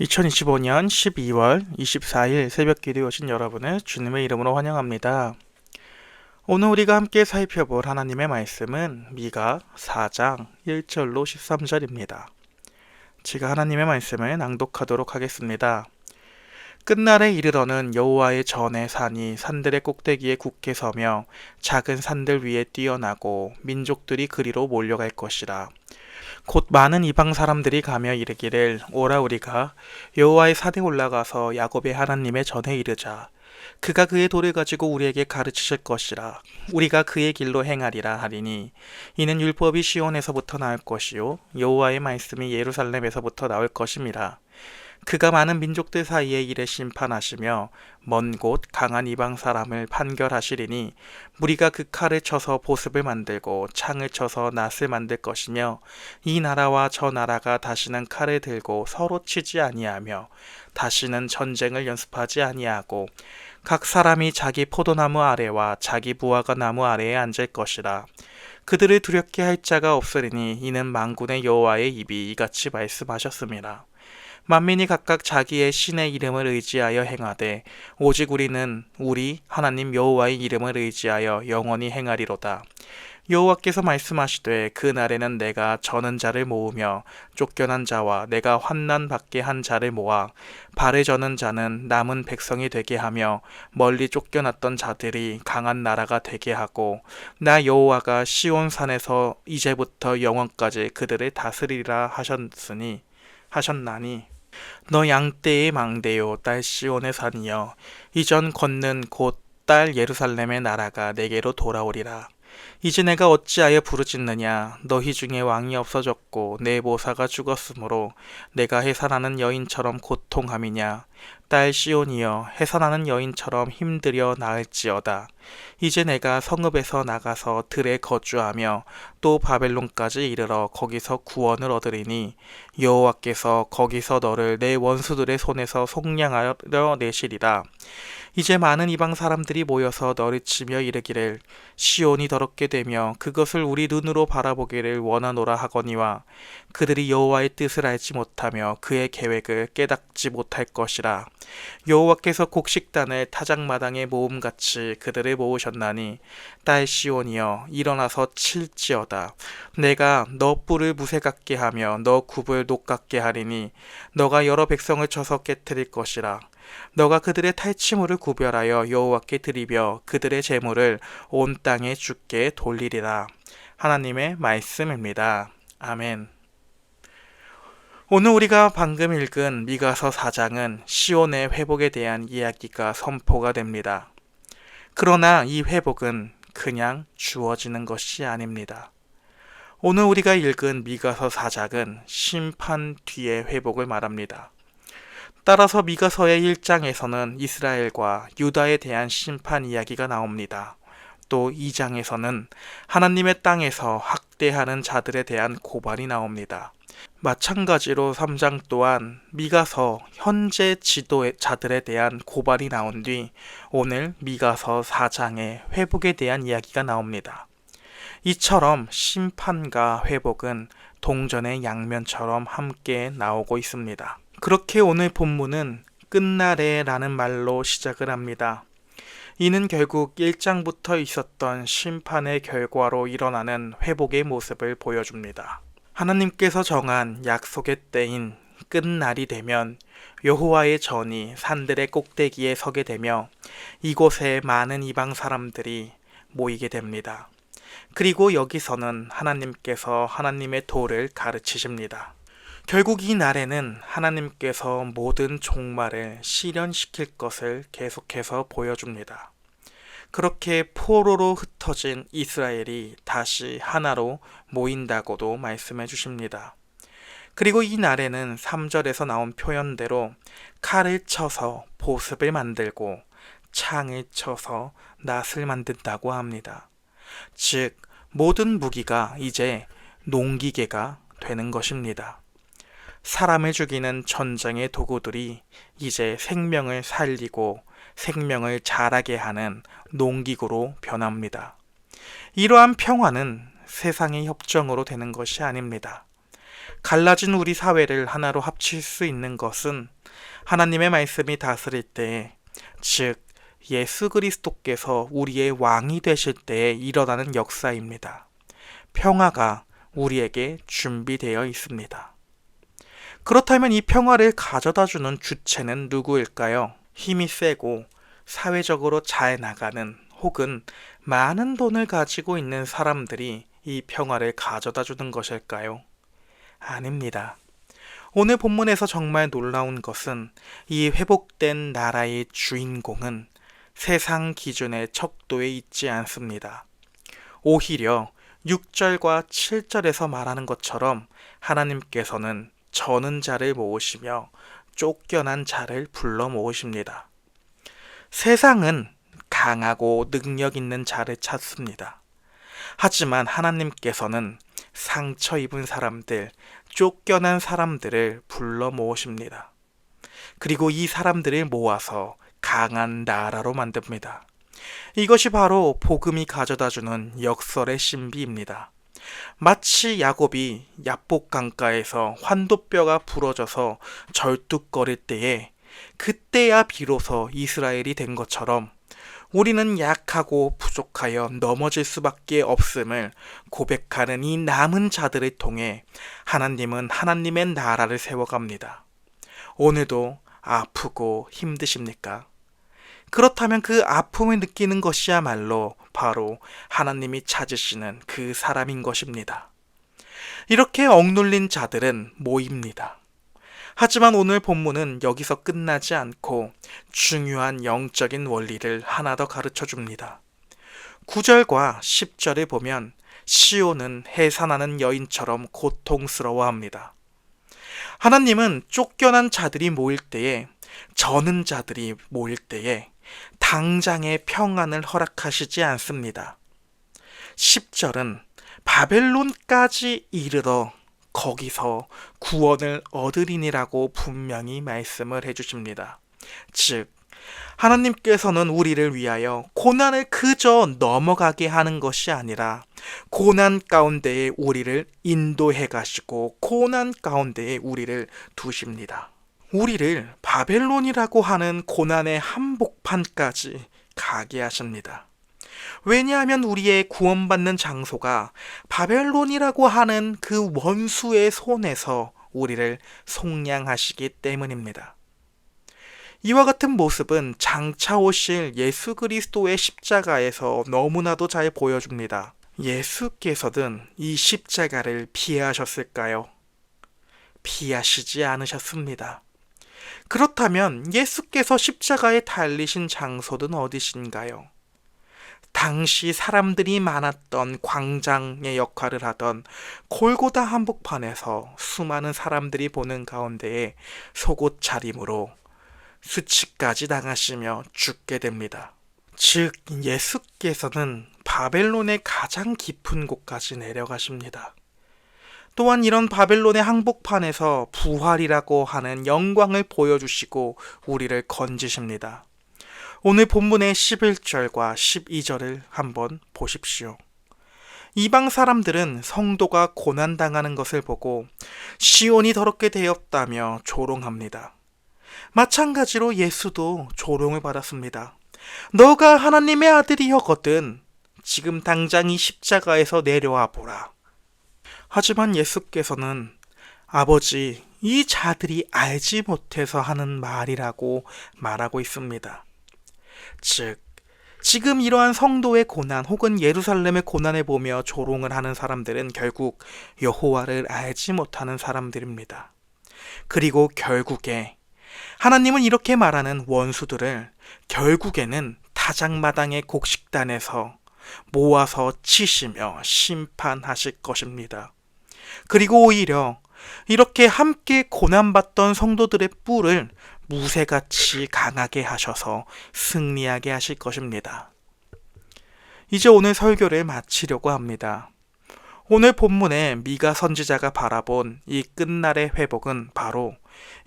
2025년 12월 24일 새벽기도에 오신 여러분을 주님의 이름으로 환영합니다. 오늘 우리가 함께 살펴볼 하나님의 말씀은 미가 4장 1절로 13절입니다. 제가 하나님의 말씀을 낭독하도록 하겠습니다. 끝날에 이르러는 여호와의 전의 산이 산들의 꼭대기에 굳게 서며 작은 산들 위에 뛰어나고 민족들이 그리로 몰려갈 것이라. 곧 많은 이방 사람들이 가며 이르기를 오라 우리가 여호와의 산에 올라가서 야곱의 하나님의 전에 이르자. 그가 그의 도를 가지고 우리에게 가르치실 것이라. 우리가 그의 길로 행하리라 하리니 이는 율법이 시온에서부터 나올 것이요 여호와의 말씀이 예루살렘에서부터 나올 것임이라. 그가 많은 민족들 사이에 이래 심판하시며 먼 곳 강한 이방 사람을 판결하시리니 무리가 그 칼을 쳐서 보습을 만들고 창을 쳐서 낫을 만들 것이며 이 나라와 저 나라가 다시는 칼을 들고 서로 치지 아니하며 다시는 전쟁을 연습하지 아니하고 각 사람이 자기 포도나무 아래와 자기 무화과 나무 아래에 앉을 것이라. 그들을 두렵게 할 자가 없으리니 이는 만군의 여호와의 입이 이같이 말씀하셨습니다. 만민이 각각 자기의 신의 이름을 의지하여 행하되 오직 우리는 우리 하나님 여호와의 이름을 의지하여 영원히 행하리로다. 여호와께서 말씀하시되 그날에는 내가 저는 자를 모으며 쫓겨난 자와 내가 환난 받게 한 자를 모아 발을 저는 자는 남은 백성이 되게 하며 멀리 쫓겨났던 자들이 강한 나라가 되게 하고 나 여호와가 시온 산에서 이제부터 영원까지 그들을 다스리라 하셨나니 너 양떼의 망대요 딸 시온의 산이여 이전 걷는 곧 딸 예루살렘의 나라가 내게로 돌아오리라. 이제 내가 어찌하여 부르짖느냐. 너희 중에 왕이 없어졌고 내 모사가 죽었으므로 내가 해산하는 여인처럼 고통함이냐. 딸 시온이여 해산하는 여인처럼 힘들여 나을지어다. 이제 내가 성읍에서 나가서 들에 거주하며 또 바벨론까지 이르러 거기서 구원을 얻으리니 여호와께서 거기서 너를 내 원수들의 손에서 속량하여 내시리라. 이제 많은 이방 사람들이 모여서 너를 치며 이르기를 시온이 더럽게 되며 그것을 우리 눈으로 바라보기를 원하노라 하거니와 그들이 여호와의 뜻을 알지 못하며 그의 계획을 깨닫지 못할 것이라. 여호와께서 곡식단을 타작마당에 모음같이 그들을 모으셨나니 딸 시온이여 일어나서 칠지어다. 내가 너 뿔을 무쇠 같게 하며 너 굽을 녹 같게 하리니 너가 여러 백성을 쳐서 깨뜨릴 것이라. 너가 그들의 탈취물을 구별하여 여호와께 드리며 그들의 재물을 온 땅에 주께 돌리리라. 하나님의 말씀입니다. 아멘. 오늘 우리가 방금 읽은 미가서 4장은 시온의 회복에 대한 이야기가 선포가 됩니다. 그러나 이 회복은 그냥 주어지는 것이 아닙니다. 오늘 우리가 읽은 미가서 4장은 심판 뒤의 회복을 말합니다. 따라서 미가서의 1장에서는 이스라엘과 유다에 대한 심판 이야기가 나옵니다. 또 2장에서는 하나님의 땅에서 학대하는 자들에 대한 고발이 나옵니다. 마찬가지로 3장 또한 미가서 현재 지도자들에 대한 고발이 나온 뒤 오늘 미가서 4장의 회복에 대한 이야기가 나옵니다. 이처럼 심판과 회복은 동전의 양면처럼 함께 나오고 있습니다. 그렇게 오늘 본문은 끝날에 라는 말로 시작을 합니다. 이는 결국 1장부터 있었던 심판의 결과로 일어나는 회복의 모습을 보여줍니다. 하나님께서 정한 약속의 때인 끝날이 되면 여호와의 전이 산들의 꼭대기에 서게 되며 이곳에 많은 이방 사람들이 모이게 됩니다. 그리고 여기서는 하나님께서 하나님의 도를 가르치십니다. 결국 이 날에는 하나님께서 모든 종말을 실현시킬 것을 계속해서 보여줍니다. 그렇게 포로로 흩어진 이스라엘이 다시 하나로 모인다고도 말씀해 주십니다. 그리고 이 날에는 3절에서 나온 표현대로 칼을 쳐서 보습을 만들고 창을 쳐서 낫을 만든다고 합니다. 즉 모든 무기가 이제 농기계가 되는 것입니다. 사람을 죽이는 전쟁의 도구들이 이제 생명을 살리고 생명을 자라게 하는 농기구로 변합니다. 이러한 평화는 세상의 협정으로 되는 것이 아닙니다. 갈라진 우리 사회를 하나로 합칠 수 있는 것은 하나님의 말씀이 다스릴 때에, 즉 예수 그리스도께서 우리의 왕이 되실 때에 일어나는 역사입니다. 평화가 우리에게 준비되어 있습니다. 그렇다면 이 평화를 가져다주는 주체는 누구일까요? 힘이 세고 사회적으로 잘 나가는, 혹은 많은 돈을 가지고 있는 사람들이 이 평화를 가져다주는 것일까요? 아닙니다. 오늘 본문에서 정말 놀라운 것은 이 회복된 나라의 주인공은 세상 기준의 척도에 있지 않습니다. 오히려 6절과 7절에서 말하는 것처럼 하나님께서는 저는 자를 모으시며 쫓겨난 자를 불러 모으십니다. 세상은 강하고 능력 있는 자를 찾습니다. 하지만 하나님께서는 상처 입은 사람들, 쫓겨난 사람들을 불러 모으십니다. 그리고 이 사람들을 모아서 강한 나라로 만듭니다. 이것이 바로 복음이 가져다주는 역설의 신비입니다. 마치 야곱이 야복 강가에서 환도뼈가 부러져서 절뚝거릴 때에, 그때야 비로소 이스라엘이 된 것처럼 우리는 약하고 부족하여 넘어질 수밖에 없음을 고백하는 이 남은 자들을 통해 하나님은 하나님의 나라를 세워갑니다. 오늘도 아프고 힘드십니까? 그렇다면 그 아픔을 느끼는 것이야말로 바로 하나님이 찾으시는 그 사람인 것입니다. 이렇게 억눌린 자들은 모입니다. 하지만 오늘 본문은 여기서 끝나지 않고 중요한 영적인 원리를 하나 더 가르쳐 줍니다. 9절과 10절을 보면 시온은 해산하는 여인처럼 고통스러워합니다. 하나님은 쫓겨난 자들이 모일 때에, 저는 자들이 모일 때에 당장의 평안을 허락하시지 않습니다. 10절은 바벨론까지 이르러 거기서 구원을 얻으리니라고 분명히 말씀을 해주십니다. 즉, 하나님께서는 우리를 위하여 고난을 그저 넘어가게 하는 것이 아니라 고난 가운데에 우리를 인도해 가시고 고난 가운데에 우리를 두십니다. 우리를 바벨론이라고 하는 고난의 한복판까지 가게 하십니다. 왜냐하면 우리의 구원받는 장소가 바벨론이라고 하는 그 원수의 손에서 우리를 속량하시기 때문입니다. 이와 같은 모습은 장차 오실 예수 그리스도의 십자가에서 너무나도 잘 보여줍니다. 예수께서는 이 십자가를 피하셨을까요? 피하시지 않으셨습니다. 그렇다면 예수께서 십자가에 달리신 장소는 어디신가요? 당시 사람들이 많았던 광장의 역할을 하던 골고다 한복판에서 수많은 사람들이 보는 가운데에 속옷 차림으로 수치까지 당하시며 죽게 됩니다. 즉, 예수께서는 바벨론의 가장 깊은 곳까지 내려가십니다. 또한 이런 바벨론의 항복판에서 부활이라고 하는 영광을 보여주시고 우리를 건지십니다. 오늘 본문의 11절과 12절을 한번 보십시오. 이방 사람들은 성도가 고난당하는 것을 보고 시온이 더럽게 되었다며 조롱합니다. 마찬가지로 예수도 조롱을 받았습니다. 너가 하나님의 아들이었거든 지금 당장 이 십자가에서 내려와 보라. 하지만 예수께서는 아버지, 이 자들이 알지 못해서 하는 말이라고 말하고 있습니다. 즉, 지금 이러한 성도의 고난 혹은 예루살렘의 고난을 보며 조롱을 하는 사람들은 결국 여호와를 알지 못하는 사람들입니다. 그리고 결국에 하나님은 이렇게 말하는 원수들을 결국에는 타작마당의 곡식단에서 모아서 치시며 심판하실 것입니다. 그리고 오히려 이렇게 함께 고난받던 성도들의 뿔을 무쇠같이 강하게 하셔서 승리하게 하실 것입니다. 이제 오늘 설교를 마치려고 합니다. 오늘 본문에 미가 선지자가 바라본 이 끝날의 회복은 바로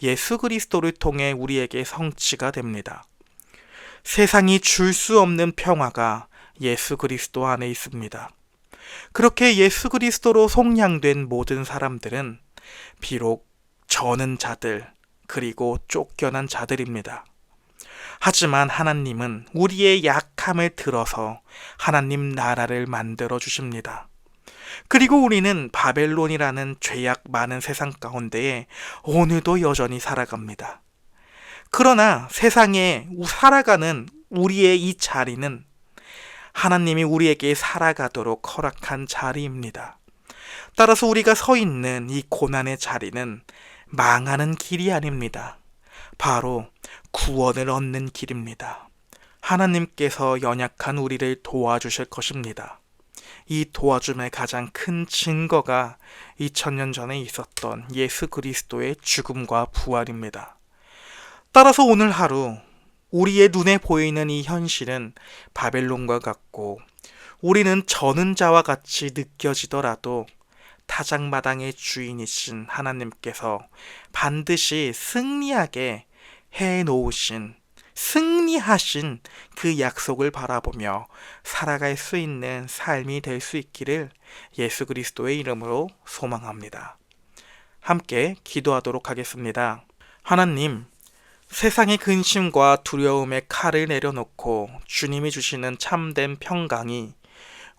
예수 그리스도를 통해 우리에게 성취가 됩니다. 세상이 줄 수 없는 평화가 예수 그리스도 안에 있습니다. 그렇게 예수 그리스도로 속량된 모든 사람들은 비록 저는 자들, 그리고 쫓겨난 자들입니다. 하지만 하나님은 우리의 약함을 들어서 하나님 나라를 만들어 주십니다. 그리고 우리는 바벨론이라는 죄악 많은 세상 가운데에 오늘도 여전히 살아갑니다. 그러나 세상에 살아가는 우리의 이 자리는 하나님이 우리에게 살아가도록 허락한 자리입니다. 따라서 우리가 서 있는 이 고난의 자리는 망하는 길이 아닙니다. 바로 구원을 얻는 길입니다. 하나님께서 연약한 우리를 도와주실 것입니다. 이 도와줌의 가장 큰 증거가 2000년 전에 있었던 예수 그리스도의 죽음과 부활입니다. 따라서 오늘 하루 우리의 눈에 보이는 이 현실은 바벨론과 같고 우리는 저는 자와 같이 느껴지더라도 타작마당의 주인이신 하나님께서 반드시 승리하게 해놓으신, 승리하신 그 약속을 바라보며 살아갈 수 있는 삶이 될 수 있기를 예수 그리스도의 이름으로 소망합니다. 함께 기도하도록 하겠습니다. 하나님, 세상의 근심과 두려움의 칼을 내려놓고 주님이 주시는 참된 평강이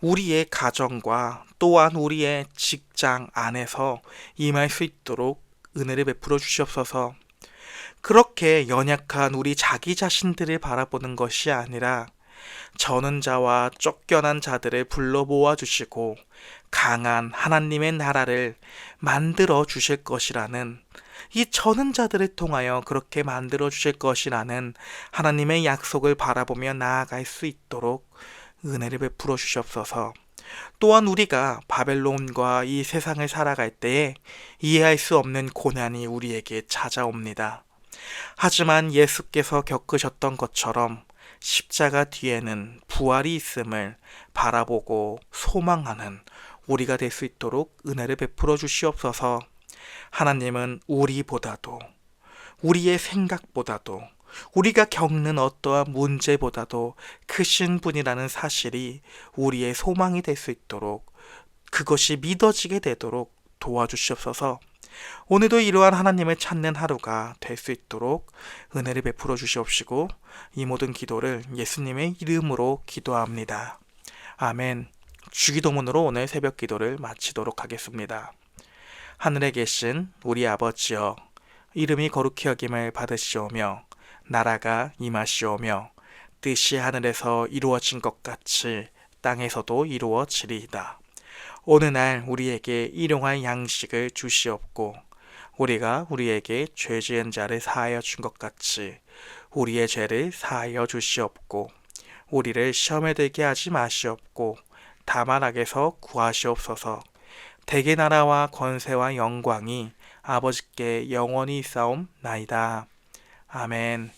우리의 가정과 또한 우리의 직장 안에서 임할 수 있도록 은혜를 베풀어 주시옵소서. 그렇게 연약한 우리 자기 자신들을 바라보는 것이 아니라 저는 자와 쫓겨난 자들을 불러 모아 주시고 강한 하나님의 나라를 만들어 주실 것이라는, 이 저는 자들을 통하여 그렇게 만들어 주실 것이라는 하나님의 약속을 바라보며 나아갈 수 있도록 은혜를 베풀어 주시옵소서. 또한 우리가 바벨론과 이 세상을 살아갈 때에 이해할 수 없는 고난이 우리에게 찾아옵니다. 하지만 예수께서 겪으셨던 것처럼 십자가 뒤에는 부활이 있음을 바라보고 소망하는 우리가 될 수 있도록 은혜를 베풀어 주시옵소서. 하나님은 우리보다도, 우리의 생각보다도, 우리가 겪는 어떠한 문제보다도 크신 분이라는 사실이 우리의 소망이 될 수 있도록, 그것이 믿어지게 되도록 도와주시옵소서. 오늘도 이러한 하나님을 찾는 하루가 될 수 있도록 은혜를 베풀어 주시옵시고, 이 모든 기도를 예수님의 이름으로 기도합니다. 아멘. 주기도문으로 오늘 새벽 기도를 마치도록 하겠습니다. 하늘에 계신 우리 아버지여, 이름이 거룩히 여김을 받으시오며 나라가 임하시오며 뜻이 하늘에서 이루어진 것 같이 땅에서도 이루어지리이다. 오늘날 우리에게 일용할 양식을 주시옵고 우리가 우리에게 죄 지은 자를 사하여 준 것 같이 우리의 죄를 사하여 주시옵고 우리를 시험에 들게 하지 마시옵고 다만 악에서 구하시옵소서. 대개 나라와 권세와 영광이 아버지께 영원히 있사옵나이다. 아멘.